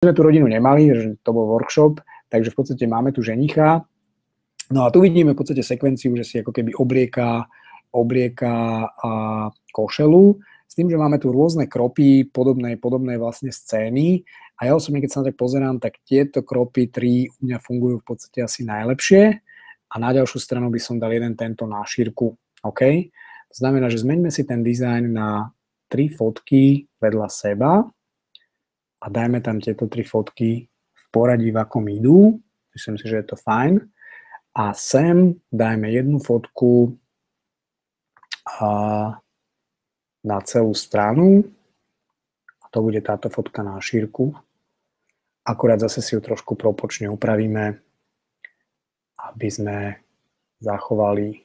sme tú rodinu nemali, že to bol workshop, takže v podstate máme tu ženicha. No a tu vidíme v podstate sekvenciu, že si ako keby oblieka košelu, s tým, že máme tu rôzne kropy podobnej vlastne scény. A ja osobne, keď sa na tak pozerám, tak tieto kropy 3 u mňa fungujú v podstate asi najlepšie. A na ďalšiu stranu by som dal jeden tento na šírku. OK? To znamená, že zmeňme si ten dizajn na 3 fotky vedľa seba a dajme tam tieto 3 fotky v poradí, v akom idú. Myslím si, že je to fajn. A sem dajme jednu fotku na celú stranu. A to bude táto fotka na šírku. Akurát zase si ju trošku propočne upravíme, aby sme zachovali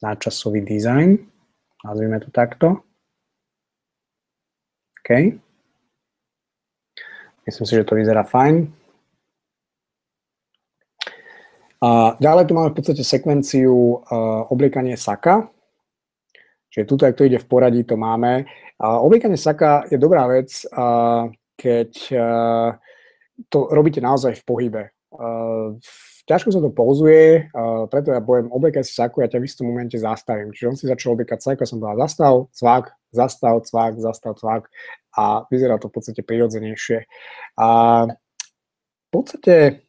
nadčasový dizajn. Nazvime to takto. OK. Myslím si, že to vyzerá fajn. A ďalej tu máme v podstate sekvenciu obliekanie saka. Čiže tuto, ak to ide v poradí, to máme. Obliekanie saka je dobrá vec, keď to robíte naozaj v pohybe. Ťažko sa to pouzuje, preto ja poviem, obliekaj si saku, ja ťa v istom momente zastavím. Čiže on si začal obliekať saku, ja som povedal zastav, cvak, zastav, cvak, zastav, cvak a vyzerá to v podstate prirodzenejšie. A v podstate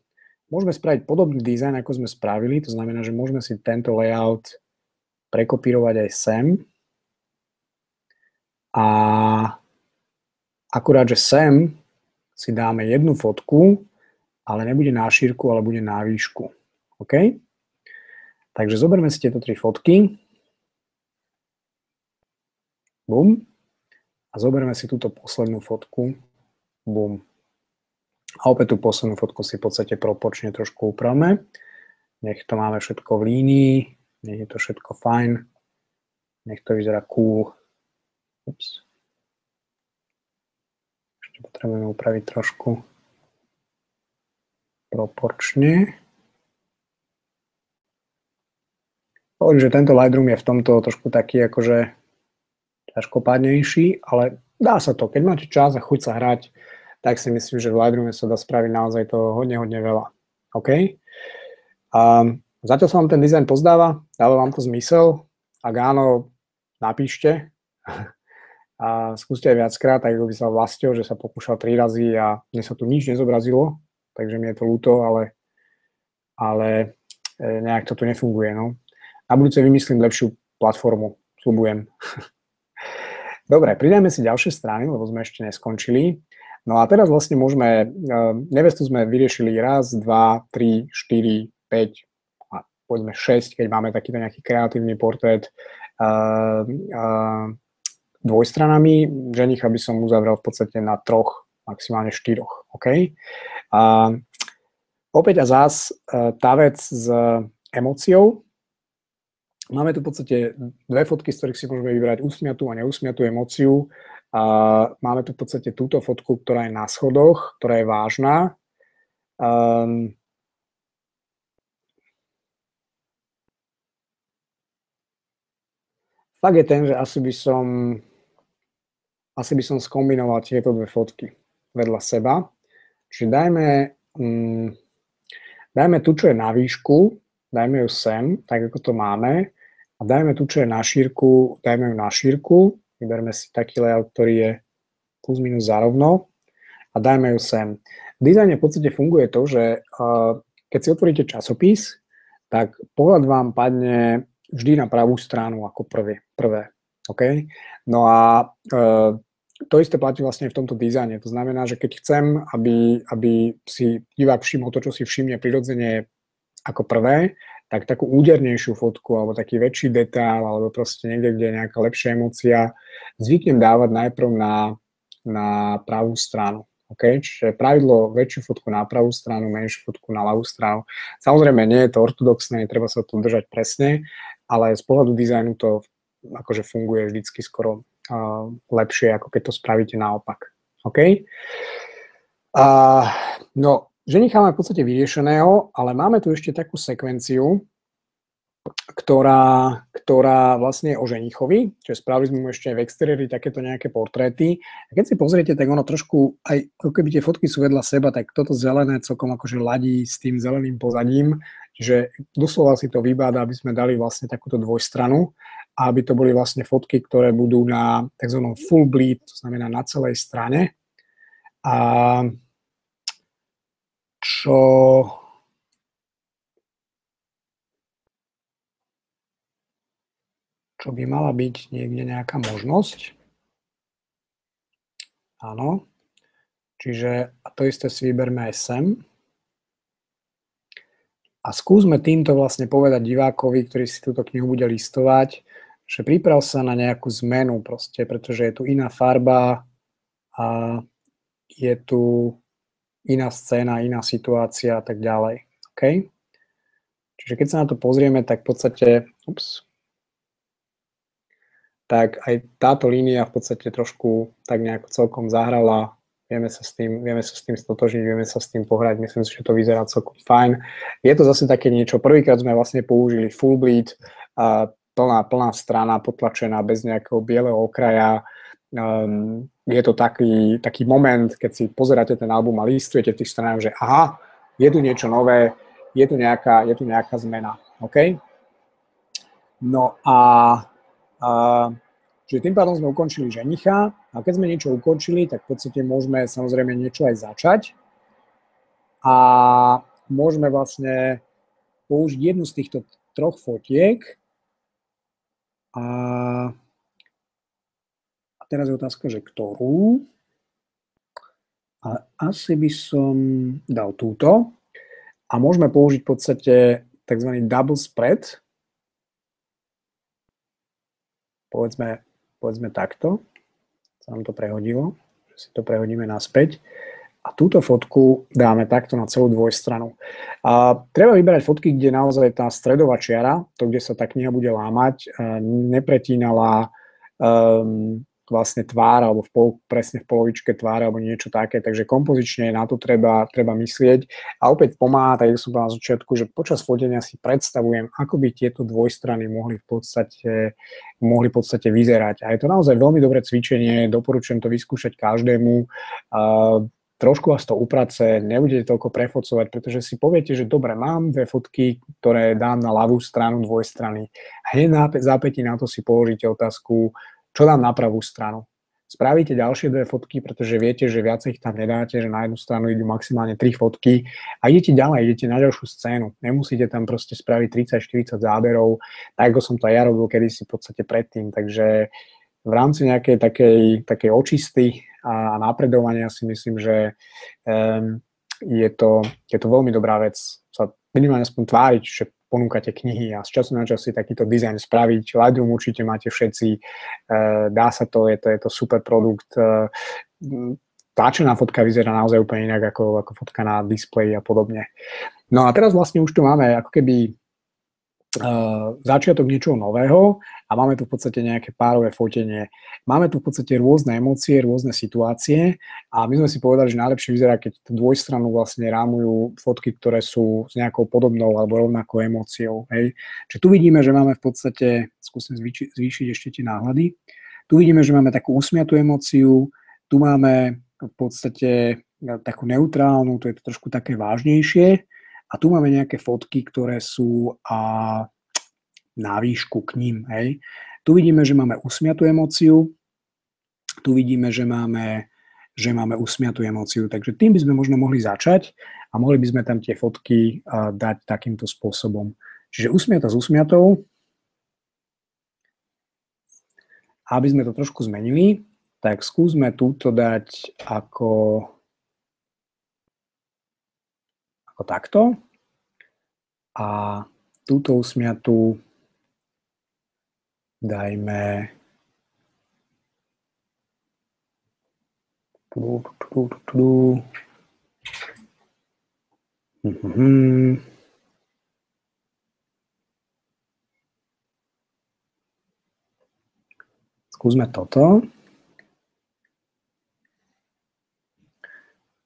môžeme spraviť podobný dizajn, ako sme spravili, to znamená, že môžeme si tento layout prekopírovať aj sem. A akurát, že sem si dáme jednu fotku, ale nebude na šírku, ale bude na výšku. OK? Takže zoberme si tieto 3 fotky. Bum. A zoberme si túto poslednú fotku. Bum. A opäť tú poslednú fotku si v podstate propočne trošku upravme. Nech to máme všetko v línii. Nech je to všetko fajn. Nech to vyzerá cool. Ups. Ešte potrebujeme upraviť trošku proporčne. Poviem, že tento Lightroom je v tomto trošku taký akože ťažkopádnejší, ale dá sa to. Keď máte čas a chuť sa hrať, tak si myslím, že v Lightroome sa dá spraviť naozaj to hodne veľa. OK? Zatiaľ sa vám ten dizajn pozdáva, dáva vám to zmysel. Ak áno, napíšte a skúste aj viackrát, tak by sa Vlastio, že sa pokúšal 3 razy a mne sa tu nič nezobrazilo, takže mi je to ľúto, ale nejak to tu nefunguje. No. Na budúce vymyslím lepšiu platformu, sľubujem. Dobre, pridajme si ďalšie strany, lebo sme ešte neskončili. No a teraz vlastne môžeme, nevestu sme vyriešili raz, 2, 3, 4, 5 a poďme 6, keď máme takýto nejaký kreatívny portrét dvojstranami. Ženicha by som uzavrel v podstate na 3, maximálne 4. OK? Opäť a zás tá vec s emóciou. Máme tu v podstate 2 fotky, z ktorých si môžeme vybrať usmiatú a neusmiatú emóciu. Máme tu v podstate túto fotku, ktorá je na schodoch, ktorá je vážna. Fakt je ten, že asi by som skombinoval tieto 2 fotky vedľa seba. Čiže dajme tu, čo je na výšku, dajme ju sem, tak ako to máme, a dajme tu, čo je na šírku, dajme ju na šírku, vyberme si taký layout, ktorý je plus minus zarovno a dajme ju sem. V dizajne v podstate funguje to, že keď si otvoríte časopis, tak pohľad vám padne vždy na pravú stranu ako prvé. Okay? No a to isté platí vlastne v tomto dizajne. To znamená, že keď chcem, aby si divák všimol to, čo si všimne prirodzene ako prvé, tak takú údernejšiu fotku alebo taký väčší detail alebo proste niekde, kde je nejaká lepšia emócia, zvyknem dávať najprv na pravú stranu. Okay? Čiže pravidlo väčšiu fotku na pravú stranu, menšiu fotku na ľavú stranu. Samozrejme, nie je to ortodoxné, treba sa to držať presne, ale z pohľadu dizajnu to akože funguje vždycky skoro lepšie, ako keď to spravíte naopak. OK? No, ženicha máme v podstate vyriešeného, ale máme tu ešte takú sekvenciu, ktorá vlastne je o ženichovi, čiže spravili sme mu ešte aj v exteriéri takéto nejaké portréty. A keď si pozriete, tak ono trošku, aj ako keby tie fotky sú vedľa seba, tak toto zelené celkom akože ladí s tým zeleným pozadím, že doslova si to vybáda, aby sme dali vlastne takúto dvojstranu a aby to boli vlastne fotky, ktoré budú na tzv. Full bleed, to znamená na celej strane. A čo by mala byť niekde nejaká možnosť. Áno. Čiže to isté si vyberme aj sem. A skúsme týmto vlastne povedať divákovi, ktorý si túto knihu bude listovať, že priprav sa na nejakú zmenu proste, pretože je tu iná farba a je tu iná scéna, iná situácia a tak ďalej. OK? Čiže keď sa na to pozrieme, tak v podstate tak aj táto línia v podstate trošku tak nejako celkom zahrala, vieme sa s tým stotožniť, vieme sa s tým pohrať, myslím si, že to vyzerá celkom fajn. Je to zase také niečo, prvýkrát sme vlastne použili full bleed, plná strana, potlačená, bez nejakého bieleho okraja. Je to taký moment, keď si pozeráte ten album a listujete v tých stranách, že aha, je tu niečo nové, je tu nejaká zmena. OK? No a čiže tým pádom sme ukončili ženicha a keď sme niečo ukončili, tak v podstate môžeme samozrejme niečo aj začať a môžeme vlastne použiť jednu z týchto troch fotiek a teraz je otázka, že ktorú. A asi by som dal túto a môžeme použiť v podstate tzv. Double spread. Povedzme takto, sa nám to prehodilo, že si to prehodíme naspäť a túto fotku dáme takto na celú dvojstranu. A treba vyberať fotky, kde naozaj tá stredová čiara, to, kde sa tá kniha bude lámať, nepretínala vlastne tvár, alebo presne v polovičke tváre, alebo niečo také, takže kompozične na to treba myslieť. A opäť pomáha, tak som povedal na začiatku, že počas fotenia si predstavujem, ako by tieto dvojstrany mohli v podstate vyzerať. A je to naozaj veľmi dobré cvičenie, doporučujem to vyskúšať každému. Trošku vás to uprace, nebudete toľko prefocovať, pretože si poviete, že dobre, mám dve fotky, ktoré dám na ľavú stranu dvojstrany. Hneď na zápätí na to si položíte otázku, čo dám na pravú stranu. Spravíte ďalšie dve fotky, pretože viete, že viacej ich tam nedáte, že na jednu stranu idú maximálne 3 fotky a idete ďalej, idete na ďalšiu scénu. Nemusíte tam proste spraviť 30-40 záberov, tak ako som to aj ja robil kedysi v podstate predtým. Takže v rámci nejakej takej očisty a napredovania si myslím, že je to veľmi dobrá vec sa minimálne aspoň tváriť, že ponúkate knihy a z času na čas si takýto dizajn spraviť. Lightroom určite máte všetci, dá sa to, je to super produkt. Tlačená fotka vyzerá naozaj úplne inak ako fotka na displeji a podobne. No a teraz vlastne už tu máme ako keby začiatok niečoho nového a máme tu v podstate nejaké párové fotenie. Máme tu v podstate rôzne emócie, rôzne situácie a my sme si povedali, že najlepšie vyzerá, keď tú dvojstranu vlastne rámujú fotky, ktoré sú s nejakou podobnou alebo rovnakou emóciou. Hej. Čiže tu vidíme, že máme v podstate, skúsim zvýšiť ešte tie náhľady, tu vidíme, že máme takú usmiatú emóciu, tu máme v podstate takú neutrálnu, to je to trošku také vážnejšie. A tu máme nejaké fotky, ktoré sú na výšku k ním. Hej. Tu vidíme, že máme usmiatú emóciu. Tu vidíme, že máme usmiatú emóciu. Takže tým by sme možno mohli začať a mohli by sme tam tie fotky dať takýmto spôsobom. Čiže usmiata s usmiatou. Aby sme to trošku zmenili, tak skúsme túto dať ako takto a túto usmiatú dajme skúsme toto.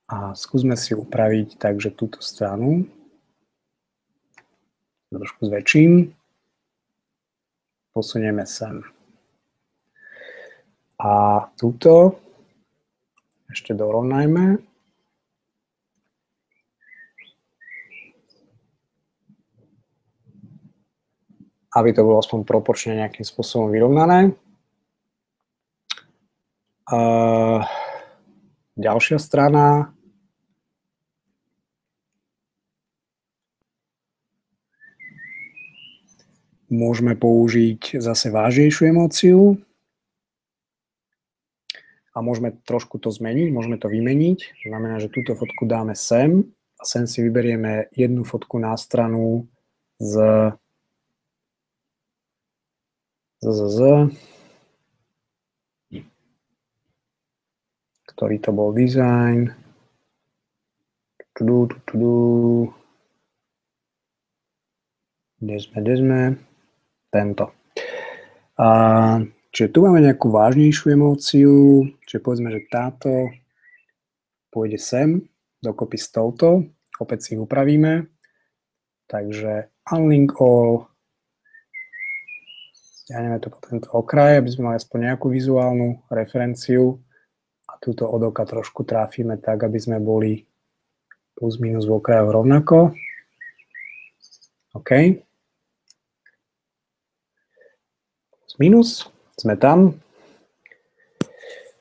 A skúsme si upraviť takže túto stranu. Trošku zväčším. posunieme sem. A túto ešte dorovnajme. Aby to bolo aspoň proporčne nejakým spôsobom vyrovnané. Ďalšia strana. Môžeme použiť zase vážnejšiu emóciu. A môžeme trošku to zmeniť, môžeme to vymeniť. To znamená, že túto fotku dáme sem a sem si vyberieme jednu fotku na stranu ktorý to bol design. Kde sme? Tento. Čiže tu máme nejakú vážnejšiu emóciu, čiže povedzme, že táto pôjde sem, dokopy s touto, opäť si ich upravíme. Takže unlink all, stiahneme to po tento okraj, aby sme mali aspoň nejakú vizuálnu referenciu a túto od oka trošku tráfime tak, aby sme boli plus minus v okrajoch rovnako. OK. Plus minus. Sme tam.